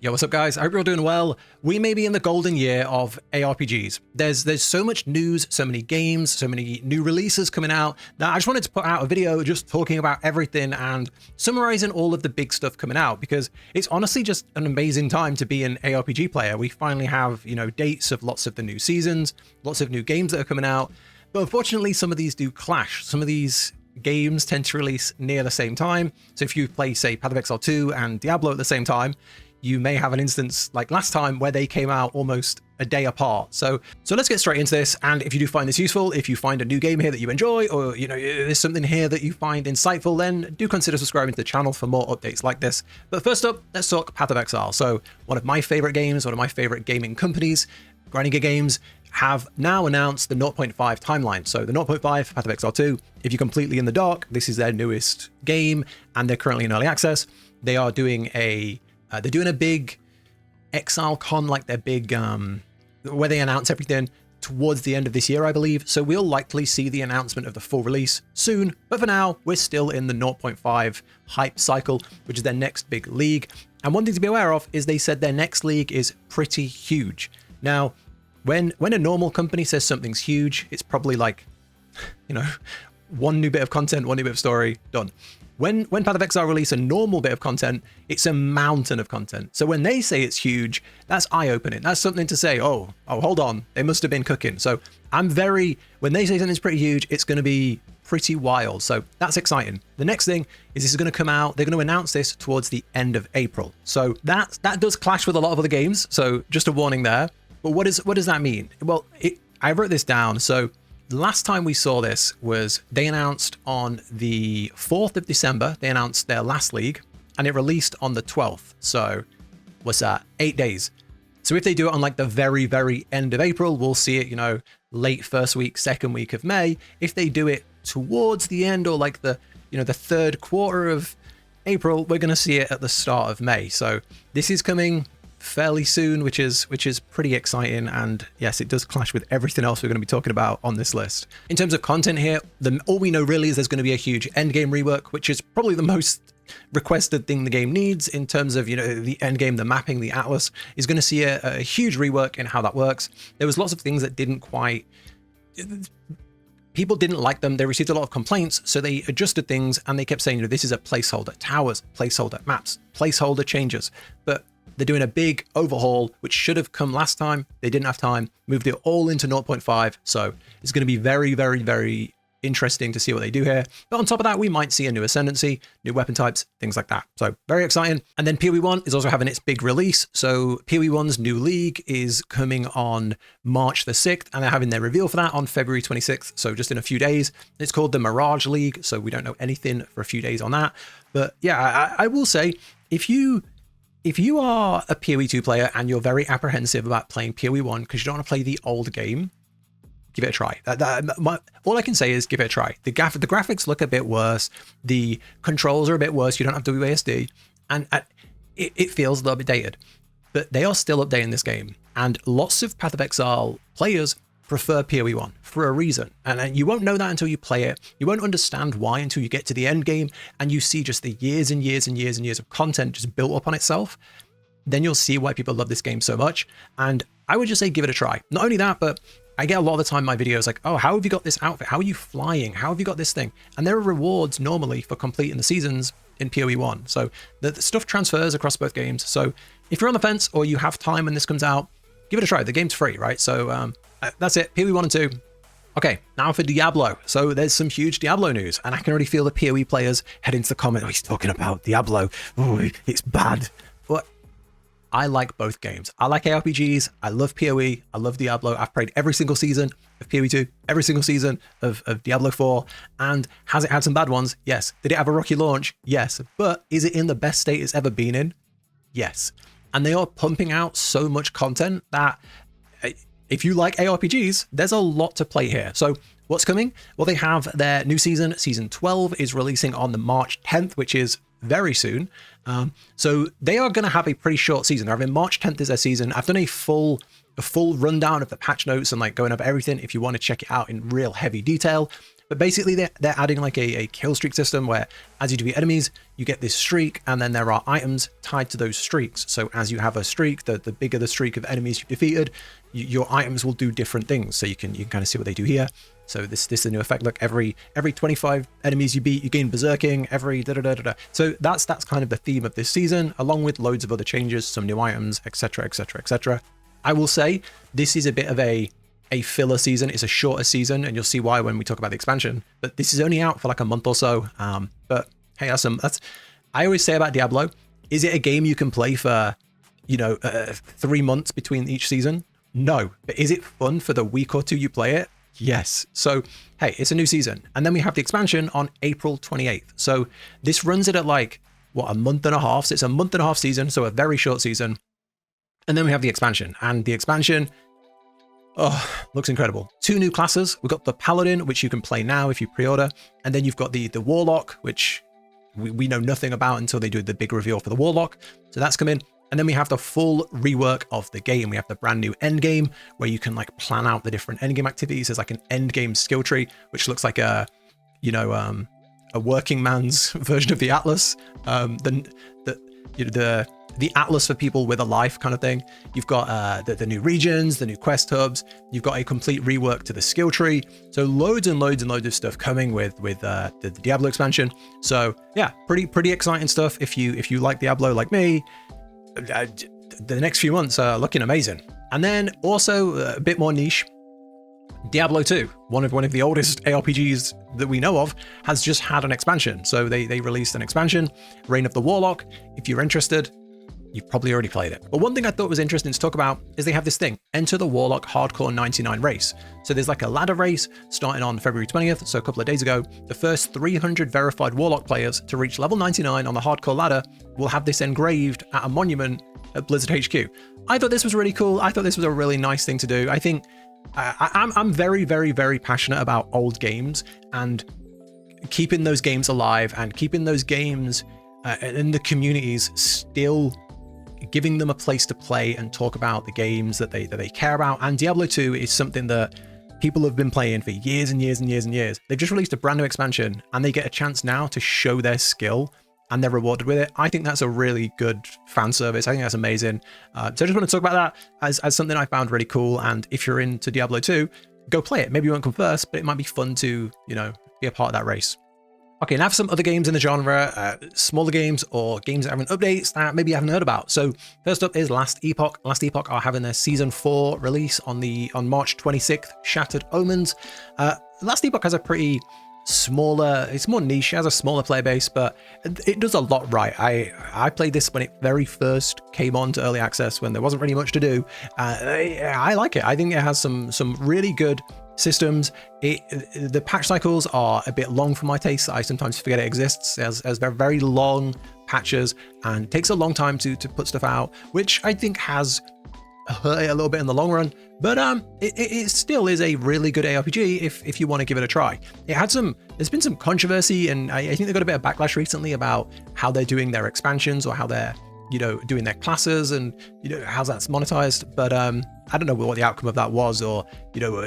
Yo, what's up guys? I hope you're all doing well. We may be in the golden year of ARPGs. There's so much news, so many games, so many new releases coming out that I just wanted to put out a video just talking about everything and summarizing all of the big stuff coming out, because it's honestly just an amazing time to be an ARPG player. We finally have, dates of lots of the new seasons, lots of new games that are coming out. But unfortunately, some of these do clash. Some of these games tend to release near the same time. So if you play, say, Path of Exile 2 and Diablo at the same time, you may have an instance like last time where they came out almost a day apart. So let's get straight into this. And if you do find this useful, if you find a new game here that you enjoy, or there's something here that you find insightful, then do consider subscribing to the channel for more updates like this. But first up, let's talk Path of Exile. So one of my favorite games, one of my favorite gaming companies, Grinding Games, have now announced the 0.5 timeline. So the 0.5 Path of Exile 2, if you're completely in the dark, this is their newest game and they're currently in early access. They are doing they're doing a big Exile Con, like their big, where they announce everything towards the end of this year, I believe. So we'll likely see the announcement of the full release soon. But for now, we're still in the 0.5 hype cycle, which is their next big league. And one thing to be aware of is they said their next league is pretty huge. Now, when a normal company says something's huge, it's probably like, one new bit of content, one new bit of story, done. When Path of Exile release a normal bit of content, it's a mountain of content. So when they say it's huge, that's eye-opening. That's something to say, oh, hold on, they must have been cooking. So when they say something's pretty huge, it's going to be pretty wild. So that's exciting. The next thing is this is going to come out. They're going to announce this towards the end of April. So that does clash with a lot of other games. So just a warning there. But what does that mean? Well, I wrote this down. So the last time we saw this was they announced on the 4th of December, they announced their last league and it released on the 12th. So what's that? 8 days. So if they do it on like the very, very end of April, we'll see it, late first week, second week of May. If they do it towards the end or like the third quarter of April, we're going to see it at the start of May. So this is coming fairly soon, which is pretty exciting. And yes, it does clash with everything else we're going to be talking about on this list. In terms of content here, all we know really is there's going to be a huge endgame rework, which is probably the most requested thing the game needs in terms of, the endgame, the mapping, the atlas is going to see a huge rework in how that works. There was lots of things that people didn't like them. They received a lot of complaints, so they adjusted things and they kept saying, this is a placeholder, towers, placeholder, maps, placeholder changes. But they're doing a big overhaul, which should have come last time. They didn't have time, moved it all into 0.5. So it's going to be very, very, very interesting to see what they do here. But on top of that, we might see a new ascendancy, new weapon types, things like that. So very exciting. And then POE 1 is also having its big release. So POE 1's new league is coming on March the 6th, and they're having their reveal for that on February 26th. So just in a few days. It's called the Mirage League. So we don't know anything for a few days on that. But yeah, I will say, if you are a POE 2 player and you're very apprehensive about playing POE 1 because you don't want to play the old game, give it a try. All I can say is give it a try. The graphics look a bit worse. The controls are a bit worse. You don't have WASD. And it feels a little bit dated. But they are still updating this game. And lots of Path of Exile players prefer POE 1 for a reason. And you won't know that until you play it. You won't understand why until you get to the end game and you see just the years and years and years and years of content just built up on itself. Then you'll see why people love this game so much. And I would just say give it a try. Not only that, but I get a lot of the time in my videos like, oh, how have you got this outfit? How are you flying? How have you got this thing? And there are rewards normally for completing the seasons in POE 1. So the stuff transfers across both games. So if you're on the fence or you have time when this comes out, give it a try. The game's free, right? So that's it. POE 1 and 2. Okay, now for Diablo. So there's some huge Diablo news, and I can already feel the POE players head into the comment. Oh, he's talking about Diablo. Oh, it's bad. But I like both games. I like ARPGs. I love POE. I love Diablo. I've played every single season of POE 2, every single season of Diablo 4. And has it had some bad ones? Yes. Did it have a rocky launch? Yes. But is it in the best state it's ever been in? Yes. And they are pumping out so much content that if you like ARPGs, there's a lot to play here. So what's coming? Well, they have their new season. Season 12 is releasing on the March 10th, which is very soon. So they are going to have a pretty short season. They're having March 10th is their season. I've done a full rundown of the patch notes and like going over everything if you want to check it out in real heavy detail. But basically they're adding like a kill streak system where as you defeat enemies, you get this streak, and then there are items tied to those streaks. So as you have a streak, the bigger the streak of enemies you've defeated, your items will do different things. So you can kind of see what they do here. So this is a new effect. Look, every 25 enemies you beat, you gain berserking. Every da-da-da-da-da. So that's kind of the theme of this season, along with loads of other changes, some new items, etc., etc., etc. I will say this is a bit of a filler season. It's a shorter season, and you'll see why when we talk about the expansion. But this is only out for like a month or so. But hey, that's I always say about Diablo. Is it a game you can play for, 3 months between each season? No. But is it fun for the week or two you play it? Yes. So hey, it's a new season, and then we have the expansion on April 28th. So this runs it at like a month and a half. So it's a month and a half season, so a very short season. And then we have the expansion, and the expansion, looks incredible. 2 new classes. We've got the Paladin, which you can play now if you pre-order. And then you've got the Warlock, which we know nothing about until they do the big reveal for the Warlock. So that's coming. And then we have the full rework of the game. We have the brand new endgame, where you can like plan out the different endgame activities. There's like an endgame skill tree, which looks like a working man's version of the Atlas. The Atlas for people with a life kind of thing. You've got the new regions, the new quest hubs. You've got a complete rework to the skill tree. So loads and loads and loads of stuff coming with the Diablo expansion. So yeah, pretty exciting stuff. If you like Diablo like me, the next few months are looking amazing. And then also a bit more niche, Diablo 2, one of the oldest ARPGs that we know of, has just had an expansion. So they released an expansion, Reign of the Warlock. If you're interested, you've probably already played it. But one thing I thought was interesting to talk about is they have this thing, Enter the Warlock Hardcore 99 race. So there's like a ladder race starting on February 20th, so a couple of days ago. The first 300 verified Warlock players to reach level 99 on the hardcore ladder will have this engraved at a monument at Blizzard HQ. I thought this was really cool. I thought this was a really nice thing to do. I think I'm very, very, very passionate about old games and keeping those games alive and keeping those games in the communities still giving them a place to play and talk about the games that they care about. And Diablo 2 is something that people have been playing for years and years and years and years. They've just released a brand new expansion, and they get a chance now to show their skill, and they're rewarded with it. I think that's a really good fan service. I think that's amazing. So I just want to talk about that as something I found really cool. And if you're into Diablo 2, go play it. Maybe you won't come first, but it might be fun to, be a part of that race. Okay, now for some other games in the genre, smaller games or games that have updates that maybe you haven't heard about. So first up is Last Epoch. Last Epoch are having their Season 4 release on March 26th, Shattered Omens. Last Epoch has a pretty smaller, it's more niche, it has a smaller player base, but it does a lot right. I played this when it very first came on to early access, when there wasn't really much to do. I like it. I think it has some really good systems. The patch cycles are a bit long for my taste. I sometimes forget it exists as very, very long patches, and it takes a long time to put stuff out, which I think has hurt it a little bit in the long run. But it still is a really good ARPG if you want to give it a try. There's been some controversy, and I think they got a bit of backlash recently about how they're doing their expansions, or how they're doing their classes, and how that's monetized. But I don't know what the outcome of that was, or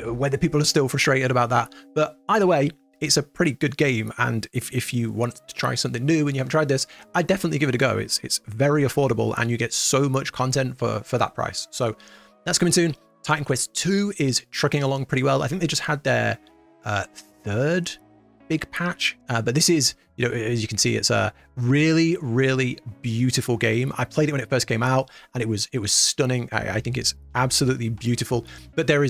whether people are still frustrated about that. But either way, it's a pretty good game, and if you want to try something new and you haven't tried this, I'd definitely give it a go. It's very affordable, and you get so much content for that price. So that's coming soon. Titan Quest 2 is trucking along pretty well. I think they just had their third big patch, but this is, as you can see, it's a really, really beautiful game. I played it when it first came out, and it was stunning. I think it's absolutely beautiful, but there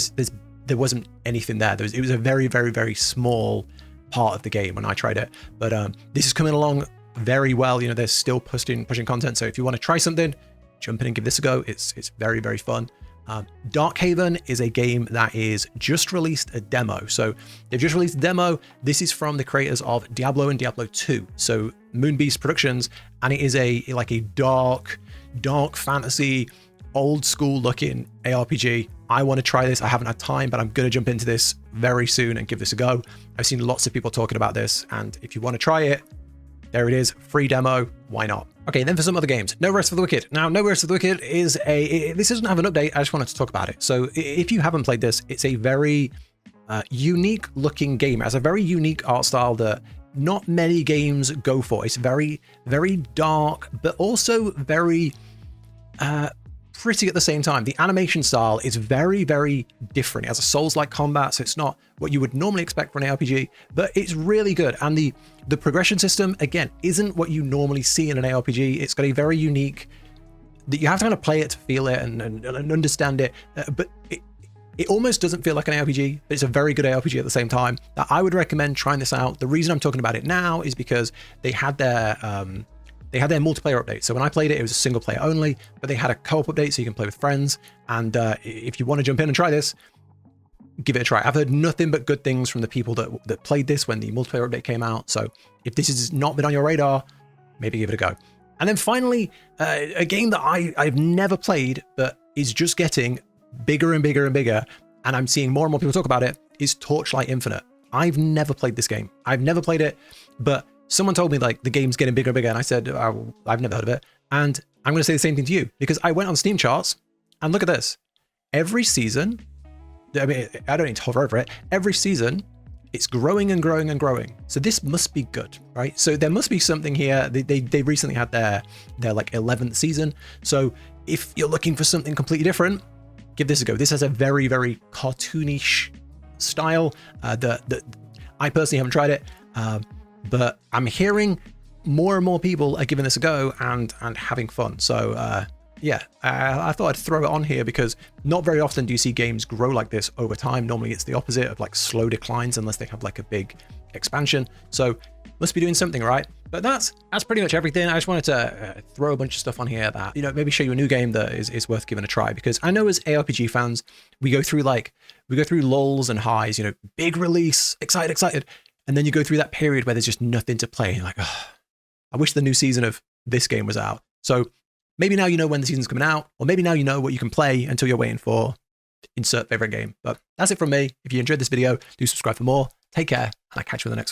wasn't anything there. It was a very, very, very small part of the game when I tried it. But this is coming along very well. They're still pushing content. So if you want to try something, jump in and give this a go. It's very, very fun. Darkhaven is a game that is just released a demo. So they've just released a demo. This is from the creators of Diablo and Diablo 2. So Moonbeast Productions, and it is a dark fantasy, old school looking ARPG. I want to try this. I haven't had time, but I'm going to jump into this very soon and give this a go. I've seen lots of people talking about this, and if you want to try it, there it is, free demo, why not? Okay, then for some other games, No Rest for the Wicked. Now, No Rest for the Wicked is this doesn't have an update, I just wanted to talk about it. So if you haven't played this, it's a very unique looking game. It has a very unique art style that not many games go for. It's very, very dark, but also very pretty at the same time. The animation style is very, very different. It has a Souls-like combat, so it's not what you would normally expect from an ARPG, but it's really good. And the progression system, again, isn't what you normally see in an ARPG. It's got a very unique, that you have to kind of play it to feel it and understand it, but it almost doesn't feel like an ARPG, but it's a very good ARPG at the same time. I would recommend trying this out. The reason I'm talking about it now is because they had their multiplayer update. So when I played it, it was a single player only, but they had a co-op update so you can play with friends. And if you want to jump in and try this, give it a try. I've heard nothing but good things from the people that played this when the multiplayer update came out. So if this has not been on your radar, maybe give it a go. And then finally, a game that I've never played, but is just getting bigger and bigger and bigger, and I'm seeing more and more people talk about it, is Torchlight Infinite. I've never played this game. I've never played it, but someone told me like the game's getting bigger and bigger, and I said, oh, I've never heard of it. And I'm going to say the same thing to you, because I went on Steam charts and look at this. Every season, I mean, I don't need to hover over it. Every season, it's growing and growing and growing. So this must be good, right? So there must be something here. They recently had their like 11th season. So if you're looking for something completely different, give this a go. This has a very, very cartoonish style that I personally haven't tried it, but I'm hearing more and more people are giving this a go and having fun. So yeah, I thought I'd throw it on here because not very often do you see games grow like this over time. Normally it's the opposite of like slow declines unless they have like a big expansion. So must be doing something right. But that's pretty much everything. I just wanted to throw a bunch of stuff on here that, you know, maybe show you a new game that is worth giving a try, because I know as ARPG fans, we go through lulls and highs, you know, big release, excited. And then you go through that period where there's just nothing to play. You're like, oh, I wish the new season of this game was out. So maybe now you know when the season's coming out, or maybe now you know what you can play until you're waiting for insert favorite game. But that's it from me. If you enjoyed this video, do subscribe for more. Take care, and I'll catch you in the next one.